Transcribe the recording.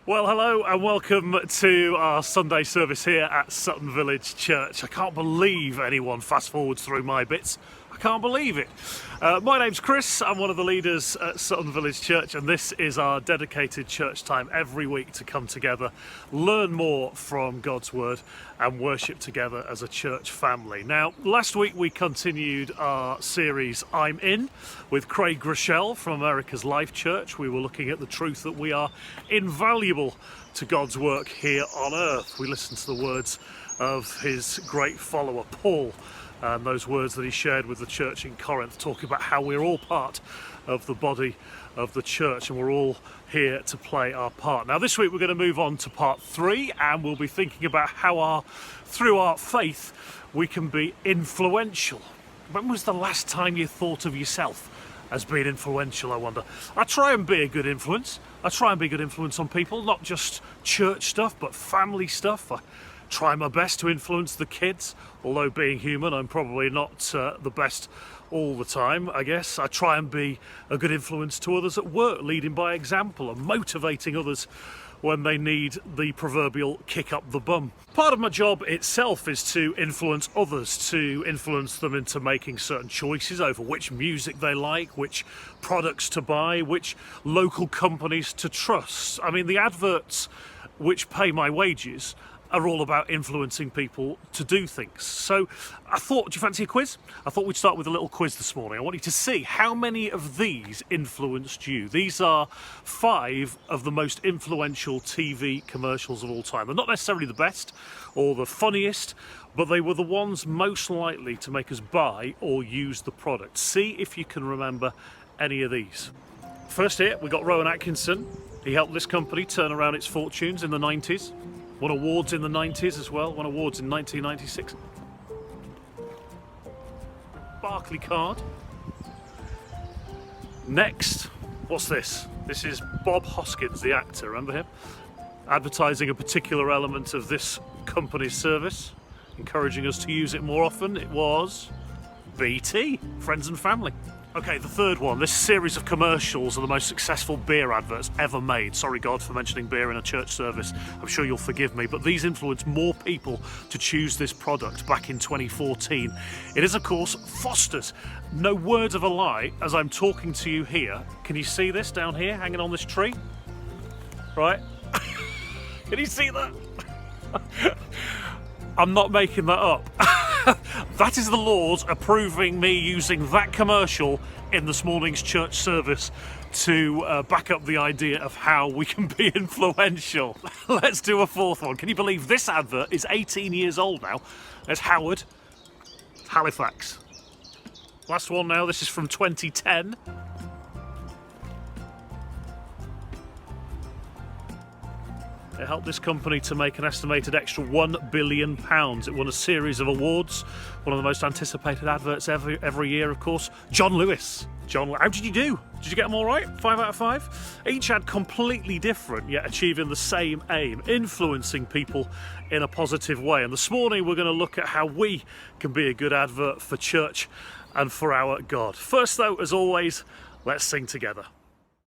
Well, hello and welcome to our Sunday service here at Sutton Village Church. I can't believe anyone fast forwards through my bits. I can't believe it. My name's Chris, I'm one of the leaders at Sutton Village Church, and this is our dedicated church time every week to come together, learn more from God's Word and worship together as a church family. Now, last week we continued our series I'm In with Craig Rochelle from America's Life Church. We were looking at the truth that we are invaluable to God's work here on earth. We listened to the words of his great follower Paul, and those words that he shared with the church in Corinth, talking about how we're all part of the body of the church and we're all here to play our part. Now this week we're going to move on to part 3, and we'll be thinking about how through our faith we can be influential. When was the last time you thought of yourself as being influential, I wonder? I try and be a good influence. I try and be a good influence on people, not just church stuff but family stuff. I try my best to influence the kids, although being human I'm probably not the best all the time, I guess. I try and be a good influence to others at work, leading by example and motivating others when they need the proverbial kick up the bum. Part of my job itself is to influence others, to influence them into making certain choices over which music they like, which products to buy, which local companies to trust. I mean, the adverts which pay my wages are all about influencing people to do things. So I thought, do you fancy a quiz? I thought we'd start with a little quiz this morning. I want you to see how many of these influenced you. These are 5 of the most influential TV commercials of all time. They're not necessarily the best or the funniest, but they were the ones most likely to make us buy or use the product. See if you can remember any of these. First here, we got Rowan Atkinson. He helped this company turn around its fortunes in the 90s. Won awards in the 90s as well, won awards in 1996. Barclaycard. Next, what's this? This is Bob Hoskins, the actor, remember him? Advertising a particular element of this company's service, encouraging us to use it more often. It was BT, Friends and Family. Okay, the third one. This series of commercials are the most successful beer adverts ever made. Sorry, God, for mentioning beer in a church service. I'm sure you'll forgive me, but these influenced more people to choose this product back in 2014. It is, of course, Foster's. No word of a lie, as I'm talking to you here. Can you see this down here, hanging on this tree? Right? Can you see that? I'm not making that up. That is the Lord approving me using that commercial in this morning's church service to back up the idea of how we can be influential. Let's do a fourth one. Can you believe this advert is 18 years old now? There's Howard, Halifax. Last one now, this is from 2010. It helped this company to make an estimated extra £1 billion. It won a series of awards, one of the most anticipated adverts every year, of course. John Lewis. How did you do? Did you get them all right? 5 out of 5? Each ad completely different, yet achieving the same aim, influencing people in a positive way. And this morning we're going to look at how we can be a good advert for church and for our God. First though, as always, let's sing together.